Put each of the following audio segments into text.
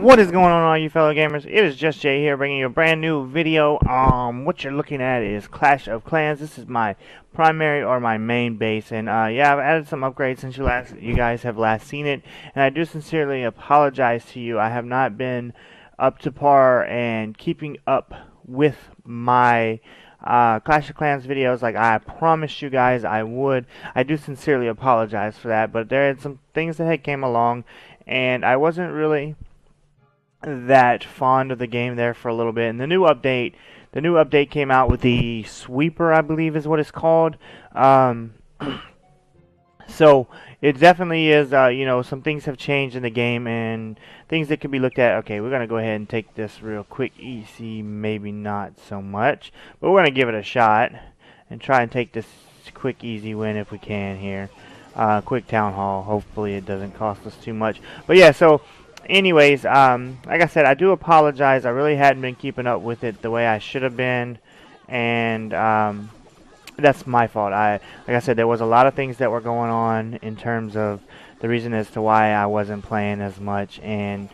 What is going on, all you fellow gamers? It is just Jay here, bringing you a brand new video. What you're looking at is Clash of Clans. This is my primary or my main base, and yeah, I've added some upgrades since you guys have last seen it, and I do sincerely apologize to you. I have not been up to par and keeping up with my Clash of Clans videos like I promised you guys I would. I do sincerely apologize for that, but there had some things that had came along, and I wasn't really that fond of the game there for a little bit. And the new update came out with the sweeper, I believe is what it's called. So it definitely is, some things have changed in the game and things that could be looked at. Okay, we're going to go ahead and take this real quick, easy, maybe not so much, but we're going to give it a shot and try and take this quick, easy win if we can here. Quick town hall, hopefully it doesn't cost us too much. But yeah, so anyways, like I said, I do apologize. I really hadn't been keeping up with it the way I should have been, and that's my fault. Like I said, there was a lot of things that were going on in terms of the reason as to why I wasn't playing as much, and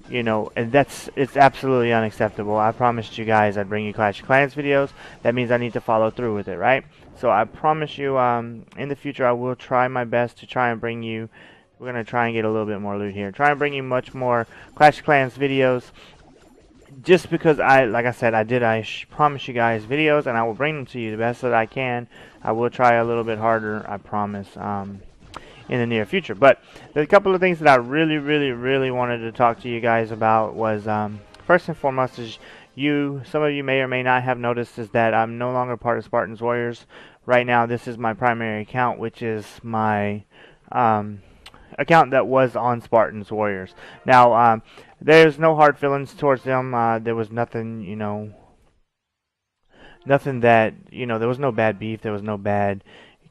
and it's absolutely unacceptable. I promised you guys I'd bring you Clash of Clans videos. That means I need to follow through with it, right? So I promise you, in the future, I will try my best to try and bring you. We're going to try and get a little bit more loot here. Try and bring you much more Clash of Clans videos. Just because like I said, I promise you guys videos, and I will bring them to you the best that I can. I will try a little bit harder, I promise, in the near future. But there's a couple of things that I really wanted to talk to you guys about was, first and foremost is some of you may or may not have noticed is that I'm no longer part of SpartanWarriors. Right now, this is my primary account, which is my, account that was on SpartanWarriors. Now, there's no hard feelings towards them. There was nothing, nothing that, there was no bad beef. There was no bad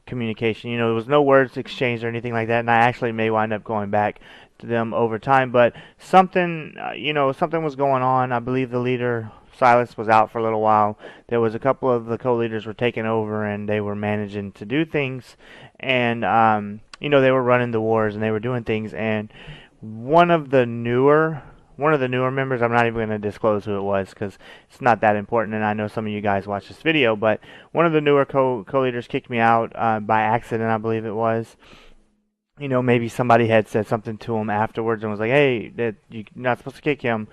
communication. There was no words exchanged or anything like that. And I actually may wind up going back to them over time. But something, something was going on. I believe the leader, Silas, was out for a little while. There was a couple of the co-leaders were taking over, and they were managing to do things. And, they were running the wars and they were doing things, and one of the newer members, I'm not even going to disclose who it was because it's not that important, and I know some of you guys watch this video, but one of the newer co-leaders kicked me out by accident, I believe it was. Maybe somebody had said something to him afterwards and was like, hey, you're not supposed to kick him,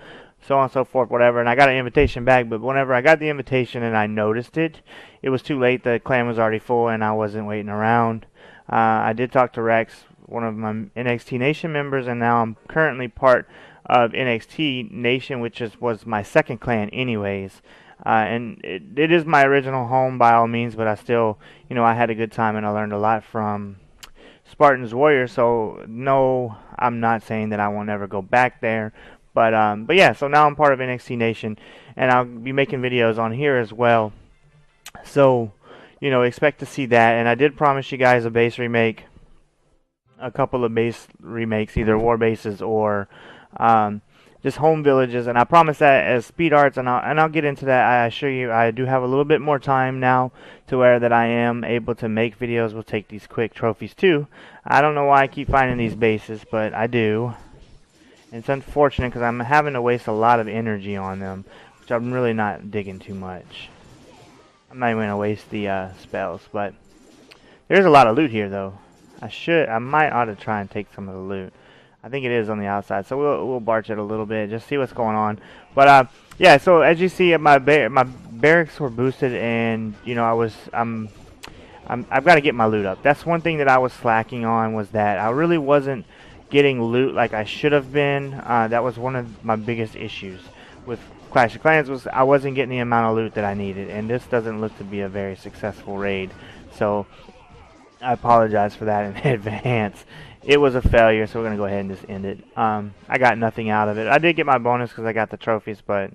so on and so forth, whatever, and I got an invitation back. But whenever I got the invitation and I noticed it, it was too late. The clan was already full and I wasn't waiting around. I did talk to Rex, one of my NXT Nation members, and now I'm currently part of NXT Nation, which was my second clan anyways. And it is my original home by all means, but I still, I had a good time and I learned a lot from SpartanWarriors. So no, I'm not saying that I won't ever go back there. But yeah, so now I'm part of NXT Nation, and I'll be making videos on here as well. So, expect to see that. And I did promise you guys a base remake, a couple of base remakes, either war bases or just home villages. And I promise that as speed arts, and I'll get into that. I assure you, I do have a little bit more time now to where that I am able to make videos. We'll take these quick trophies too. I don't know why I keep finding these bases, but I do. It's unfortunate because I'm having to waste a lot of energy on them, which I'm really not digging too much. I'm not even going to waste the spells, but there's a lot of loot here though. I might ought to try and take some of the loot. I think it is on the outside, so we'll barge it a little bit, just see what's going on. But yeah, so as you see, my barracks were boosted, and I've got to get my loot up. That's one thing that I was slacking on, was that I really wasn't getting loot like I should have been. That was one of my biggest issues with Clash of Clans, was I wasn't getting the amount of loot that I needed, and this doesn't look to be a very successful raid, so I apologize for that in advance. It was a failure, so we're going to go ahead and just end it. I got nothing out of it. I did get my bonus because I got the trophies, but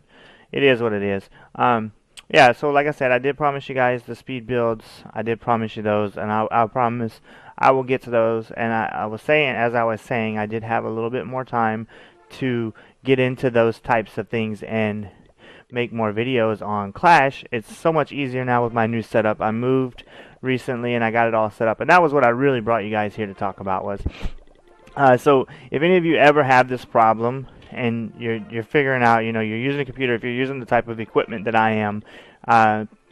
it is what it is. Yeah, so like I said, I did promise you guys the speed builds. I did promise you those, and I promise I will get to those. And as I was saying, I did have a little bit more time to get into those types of things and make more videos on Clash. It's so much easier now with my new setup. I moved recently and I got it all set up, and that was what I really brought you guys here to talk about was so if any of you ever have this problem and you're figuring out, you know, you're using a computer, if you're using the type of equipment that I am,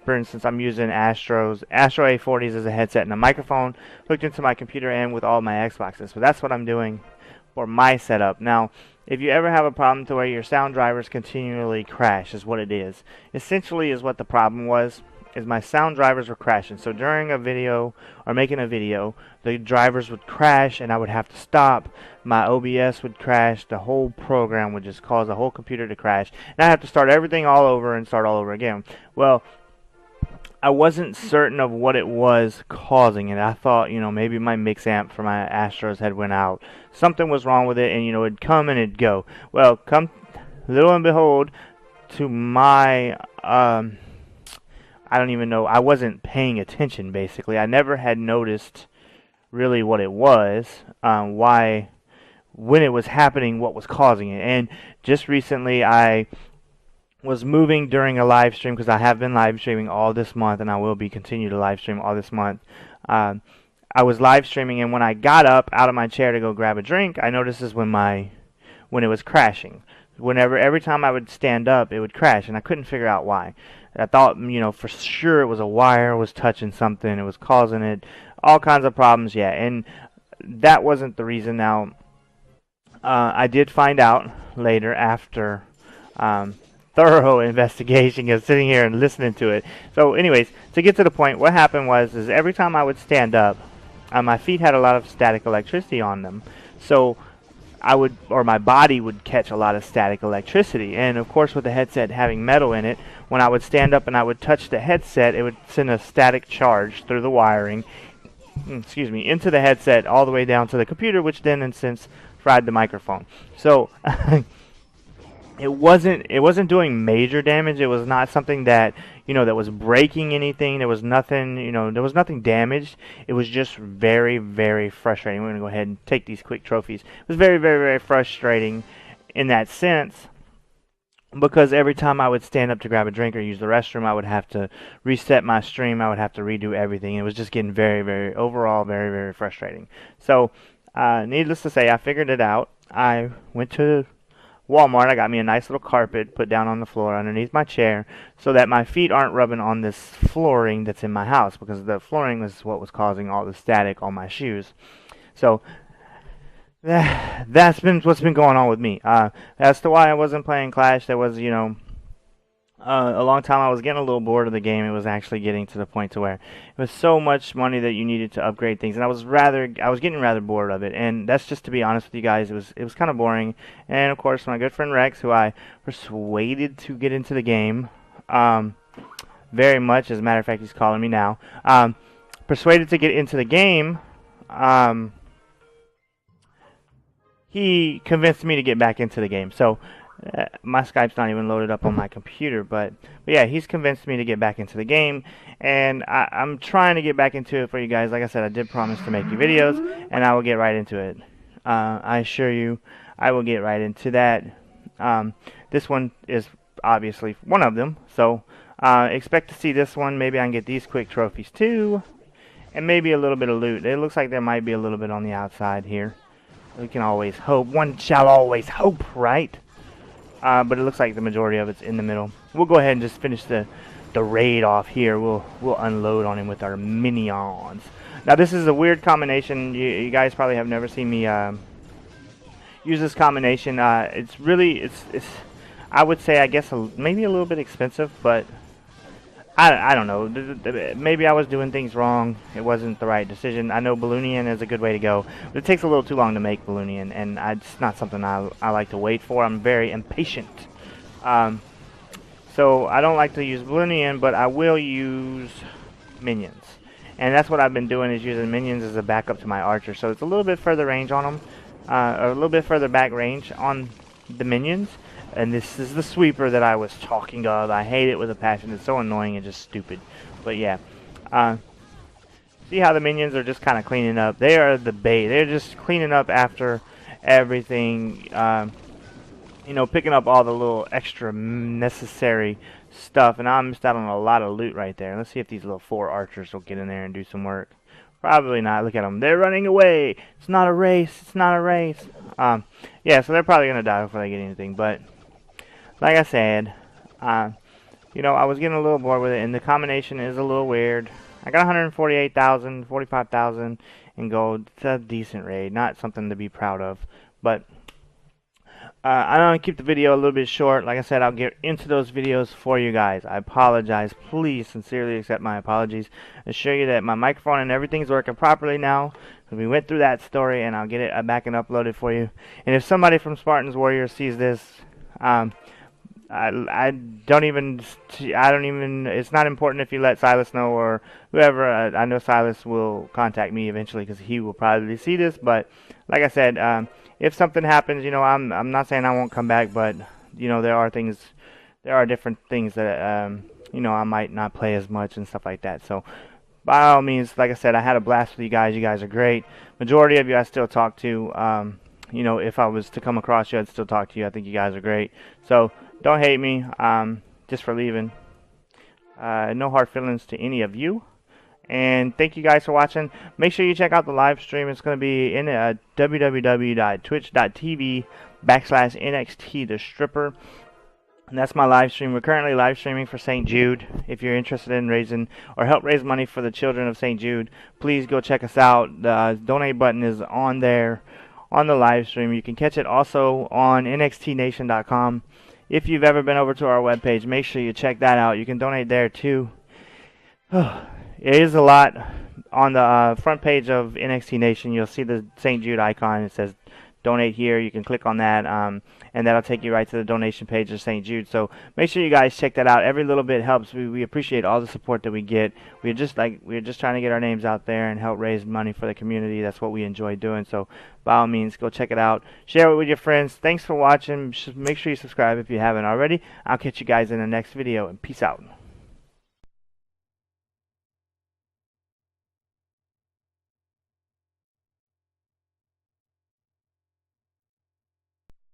for instance, I'm using Astro A40s as a headset and a microphone hooked into my computer and with all my Xboxes. So that's what I'm doing for my setup. Now, if you ever have a problem to where your sound drivers continually crash, is what it is. Essentially is what the problem was, is my sound drivers were crashing. So during a video or making a video, the drivers would crash and I would have to stop. My OBS would crash. The whole program would just cause the whole computer to crash. And I have to start everything all over and start all over again. Well, I wasn't certain of what it was causing it. I thought, you know, maybe my mix amp for my Astros had went out. Something was wrong with it, and, you know, it'd come and it'd go. Well, come, little and behold, to my, I don't even know, I wasn't paying attention, basically. I never had noticed really what it was, why, when it was happening, what was causing it. And just recently, I was moving during a live stream, because I have been live streaming all this month, and I will be continue to live stream all this month. I was live streaming, and when I got up out of my chair to go grab a drink, I noticed this when it was crashing. Every time I would stand up, it would crash, and I couldn't figure out why. I thought, you know, for sure it was a wire was touching something, it was causing it, all kinds of problems, yeah, and that wasn't the reason. Now, I did find out later after thorough investigation of sitting here and listening to it. So anyways, to get to the point, what happened was is every time I would stand up, my feet had a lot of static electricity on them. So my body would catch a lot of static electricity. And of course, with the headset having metal in it, when I would stand up and I would touch the headset, it would send a static charge through the wiring, excuse me, into the headset all the way down to the computer, which then in sense fried the microphone. So it wasn't doing major damage. It was not something that, you know, that was breaking anything. There was nothing, you know, there was nothing damaged. It was just very, very frustrating. We're going to go ahead and take these quick trophies. It was very, very, very frustrating in that sense, because every time I would stand up to grab a drink or use the restroom, I would have to reset my stream. I would have to redo everything. It was just getting very, very, overall, very, very frustrating. So, needless to say, I figured it out. I went to Walmart. I got me a nice little carpet put down on the floor underneath my chair so that my feet aren't rubbing on this flooring that's in my house, because the flooring was what was causing all the static on my shoes. So that's been what's been going on with me. As to why I wasn't playing Clash, there was, you know, a long time I was getting a little bored of the game. It was actually getting to the point to where it was so much money that you needed to upgrade things, and I was getting rather bored of it. And that's just to be honest with you guys, it was kind of boring. And of course, my good friend Rex, who I persuaded to get into the game, very much. As a matter of fact, he's calling me now. Persuaded to get into the game. He convinced me to get back into the game. So my Skype's not even loaded up on my computer, but yeah, he's convinced me to get back into the game, and I'm trying to get back into it for you guys. Like I said, I did promise to make you videos, and I will get right into it. I assure you, I will get right into that. This one is obviously one of them, so expect to see this one. Maybe I can get these quick trophies too, and maybe a little bit of loot. It looks like there might be a little bit on the outside here. We can always hope. One shall always hope, right? But it looks like the majority of it's in the middle. We'll go ahead and just finish the raid off here. We'll unload on him with our minions. Now this is a weird combination. You guys probably have never seen me use this combination. It's really I would say, I guess, maybe a little bit expensive, but I don't know. Maybe I was doing things wrong. It wasn't the right decision. I know Balloonian is a good way to go, but it takes a little too long to make Balloonian, and it's not something I like to wait for. I'm very impatient. So I don't like to use Balloonian, but I will use minions. And that's what I've been doing, is using minions as a backup to my archer. So it's a little bit further range on them, or a little bit further back range on the minions. And this is the sweeper that I was talking of. I hate it with a passion. It's so annoying and just stupid. But yeah. See how the minions are just kind of cleaning up. They are the bait. They're just cleaning up after everything. You know, picking up all the little extra necessary stuff. And I missed out on a lot of loot right there. Let's see if these little 4 archers will get in there and do some work. Probably not. Look at them. They're running away. It's not a race. It's not a race. Yeah, so they're probably gonna die before they get anything. But like I said, you know, I was getting a little bored with it, and the combination is a little weird. I got 148,000, 45,000 in gold. It's a decent raid, not something to be proud of, but I'm going to keep the video a little bit short. Like I said, I'll get into those videos for you guys. I apologize. Please sincerely accept my apologies. Assure you that my microphone and everything's working properly now. We went through that story, and I'll get it back and uploaded for you. And if somebody from Spartans Warriors sees this, I don't even, it's not important if you let Silas know or whoever. I know Silas will contact me eventually because he will probably see this. But like I said, if something happens, you know, I'm not saying I won't come back, but you know, there are different things that you know, I might not play as much and stuff like that. So by all means, like I said, I had a blast with you guys. You guys are great. Majority of you I still talk to. You know, if I was to come across you, I'd still talk to you. I think you guys are great. So don't hate me just for leaving. No hard feelings to any of you. And thank you guys for watching. Make sure you check out the live stream. It's going to be in www.twitch.tv/NXTTheStripper. And that's my live stream. We're currently live streaming for St Jude. If you're interested in raising or help raise money for the children of St Jude, please go check us out. The donate button is on there on the live stream. You can catch it also on nxtnation.com. If you've ever been over to our webpage, make sure you check that out. You can donate there too. It is a lot. On the front page of NXT Nation, you'll see the St. Jude icon. It says donate here. You can click on that, and that'll take you right to the donation page of St. Jude. So make sure you guys check that out. Every little bit helps. We appreciate all the support that we get. We're just trying to get our names out there and help raise money for the community. That's what we enjoy doing. So by all means, go check it out. Share it with your friends. Thanks for watching. Make sure you subscribe if you haven't already. I'll catch you guys in the next video, and peace out.